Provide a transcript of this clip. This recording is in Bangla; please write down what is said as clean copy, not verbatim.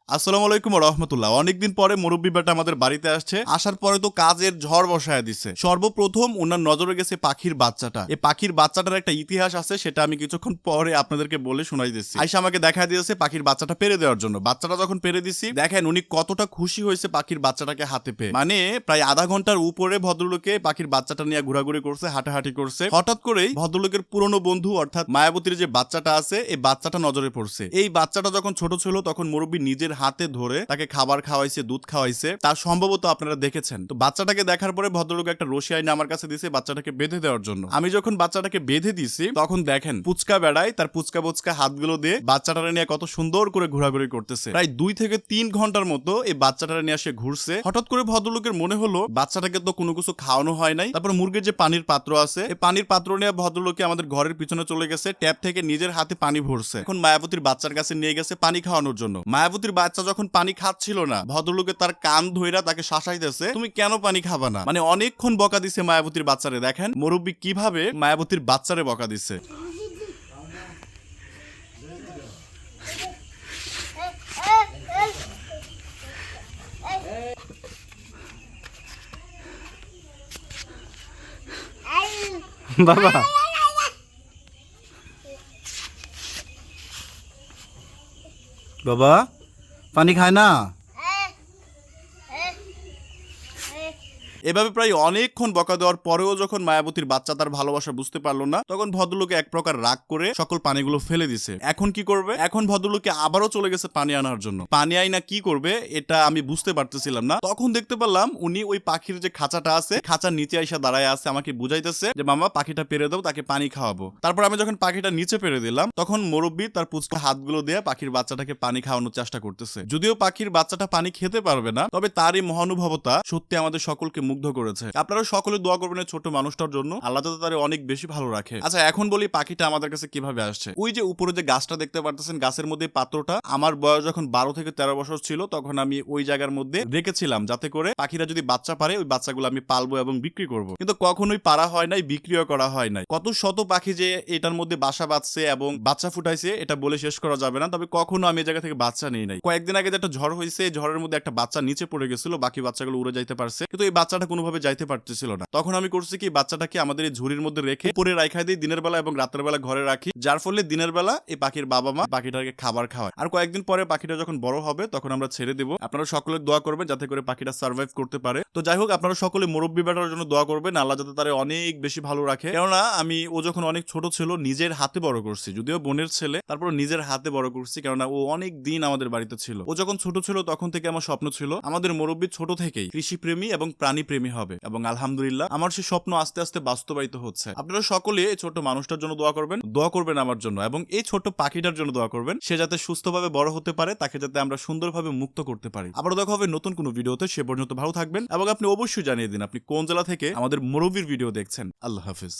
আসসালামু আলাইকুম ওয়া রাহমাতুল্লাহ। অনেকদিন পরে মুরব্বি বেটা আমাদের বাড়িতে আসছে। আসার পরে তো কাজের ঝড় বসায় দিছে। সর্বপ্রথম উনার নজরে গেছে পাখির বাচ্চাটা। এই পাখির বাচ্চাটার একটা ইতিহাস আছে, সেটা আমি কিছুক্ষণ পরে আপনাদেরকে বলে শোনাইতেছি। আইসা আমাকে দেখা দিয়েছে পাখির বাচ্চাটা পেরে দেওয়ার জন্য। বাচ্চাটা যখন পেরে দিছি, দেখেন উনি কতটা খুশি হয়েছে পাখির বাচ্চাটাকে হাতে পেয়ে। মানে প্রায় আধা ঘন্টার উপরে ভদ্রলোকে পাখির বাচ্চাটা নিয়ে ঘোরাঘুরি করছে, হাঁটাহাঁটি করছে। হঠাৎ করেই ভদ্রলোকের পুরনো বন্ধু অর্থাৎ মায়াবতীর যে বাচ্চাটা আছে, এই বাচ্চাটা নজরে পড়ছে। এই বাচ্চাটা যখন ছোট ছিল তখন মুরব্বি নিজের হাতে ধরে তাকে খাবার খাওয়াইছে, দুধ খাওয়াইছে। তার সম্ভবত আপনারা দেখেছেন। তো বাচ্চাটাকে দেখার পরে ভদ্রলোক একটা রশি আইনে আমার কাছে দিছে বাচ্চাটাকে বেঁধে দেওয়ার জন্য। আমি যখন বাচ্চাটাকে বেঁধে দিছি তখন দেখেন পুচকা বেড়ায় তার পুচকা পুচকা হাতগুলো দিয়ে বাচ্চাটারে নিয়ে কত সুন্দর করে ঘোরাঘুরি করতেছে। প্রায় 2 থেকে 3 ঘন্টার মতো এই বাচ্চাটারে নিয়ে সে ঘুরছে। হঠাৎ করে ভদ্রলোকের মনে হলো বাচ্চাটাকে তো কোনো কিছু খাওয়ানো হয় নাই। তারপর মুরগির যে পানির পাত্র আছে, এই পানির পাত্র নিয়ে ভদ্রলোকে আমাদের ঘরের পিছনে চলে গেছে, ট্যাপ থেকে নিজের হাতে পানি ভরছে। এখন মায়াবতীর বাচ্চার কাছে নিয়ে গেছে পানি খাওয়ানোর জন্য। মায়াবতীর বাচ্চা যখন পানি খাচ্ছিল না, ভদ্রলোকে তার কান ধইরা তাকে শাসাইতেছে, তুমি কেন পানি খাবা না। মানে অনেকক্ষণ বকা দিছে মায়াবতীর বাচ্চারে। দেখেন মুরব্বি কিভাবে মায়াবতীর বাচ্চারে বকা দিচ্ছে। বাবা বাবা পানি খায় না। এভাবে প্রায় অনেকক্ষণ বকা দেওয়ার পরেও যখন মায়াবতীর বাচ্চা তার ভালোবাসা বুঝতে পারলো না, তখন ভদ্রলোকে এক প্রকার রাগ করে সকল পানিগুলো ফেলে দিছে। এখন কি করবে? এখন ভদ্রলোকে আবারও চলে গেছে পানি আনার জন্য। পানি আইনা কি করবে এটা আমি বুঝতে পারতেছিলাম না। তখন দেখতে পেলাম উনি ওই পাখির যে খাঁচাটা আছে, খাঁচার নিচে আইসা দাঁড়ায় আছে, আমাকে বুঝাইতেছে যে মামা পাখিটা পেরে দাও, তাকে পানি খাওয়াবো। তারপর আমি যখন পাখিটা নিচে পেরে দিলাম, তখন মুরব্বি তার পুচকা হাতগুলো দিয়ে পাখির বাচ্চাটাকে পানি খাওয়ানোর চেষ্টা করতেছে। যদিও পাখির বাচ্চাটা পানি খেতে পারবে না, তবে তার এই মহানুভবতা সত্যি আমাদের সকলকে মুগ্ধ করেছে। আপনারা সকলে দোয়া করবেন এই ছোট মানুষটার জন্য, আল্লাহ তাআলা তারে অনেক বেশি ভালো রাখে। আচ্ছা এখন বলি পাখিটা আমাদের কাছে কিভাবে আসছে। ওই যে উপরে যে গাছটা দেখতে পারতেছেন, গাছের মধ্যে পাত্রটা আমার বয়স যখন 12 থেকে 13 বছর ছিল, তখন আমি ওই জায়গার মধ্যে রেখেছিলাম যাতে করে পাখিরা যদি বাচ্চা পারে ওই বাচ্চাগুলো আমি পালবো এবং বিক্রি করব। কিন্তু কখনোই পারা হয় নাই, বিক্রিও করা হয় নাই। কত শত পাখি যে এটার মধ্যে বাসা বাঁধছে এবং বাচ্চা ফুটাইছে এটা বলে শেষ করা যাবে না। তবে কখনো আমি এই জায়গা থেকে বাচ্চা নেই নাই। কয়েকদিন আগে যে একটা ঝড় হয়েছে, ঝড়ের মধ্যে একটা বাচ্চা নিচে পড়ে গেছিল, বাকি বাচ্চাগুলো উড়ে যাইতে পারছে, কিন্তু এই বাচ্চাটা কোনোভাবে যাইতে পারতেছিল না। তখন আমি করছি কি, বাচ্চাটাকে আমাদের এই ঝুড়ির মধ্যে রেখে উপরে রাখাই দিই দিনের বেলা এবং রাতের বেলা ঘরে রাখি, যার ফলে দিনের বেলা এই পাখির বাবা মা পাখিটাকে খাবার খাওয়ায়। আর কয়েকদিন পরে পাখিটা যখন বড় হবে তখন আমরা ছেড়ে দেবো। আপনারা সকলে দোয়া করবেন যাতে করে পাখিটা সার্ভাইভ করতে পারে। তো যাই হোক, আপনারা সকলে মুরব্বি বেটার জন্য দোয়া করবেন, আল্লাহ যাতে তারে অনেক বেশি ভালো রাখে। কেননা ও যখন অনেক ছোট ছিল নিজের হাতে বড় করছি, যদিও বোনের ছেলে, তারপর নিজের হাতে বড় করছি, কেননা ও অনেক দিন আমাদের বাড়িতে ছিল। ও যখন ছোট ছিল তখন থেকে আমার স্বপ্ন ছিল আমাদের মুরব্বি ছোট থেকেই কৃষিপ্রেমী এবং প্রাণীপ্রেমী হবে, এবং আলহামদুলিল্লাহ আমার সেই স্বপ্ন আস্তে আস্তে বাস্তবায়িত হচ্ছে। আপনারা সকলে এই ছোট মানুষটার জন্য দোয়া করবেন আমার জন্য, এবং এই ছোট পাখিটার জন্য দোয়া করবেন, সে যাতে সুস্থভাবে বড় হতে পারে, তাকে যাতে আমরা সুন্দরভাবে মুক্ত করতে পারি। আবার দেখা হবে নতুন কোনো ভিডিওতে। সে পর্যন্ত ভালো থাকবেন এবং আপনি অবশ্যই জানিয়ে দিন আপনি কোন জেলা থেকে আমাদের মুরব্বির ভিডিও দেখছেন। আল্লাহ হাফেজ।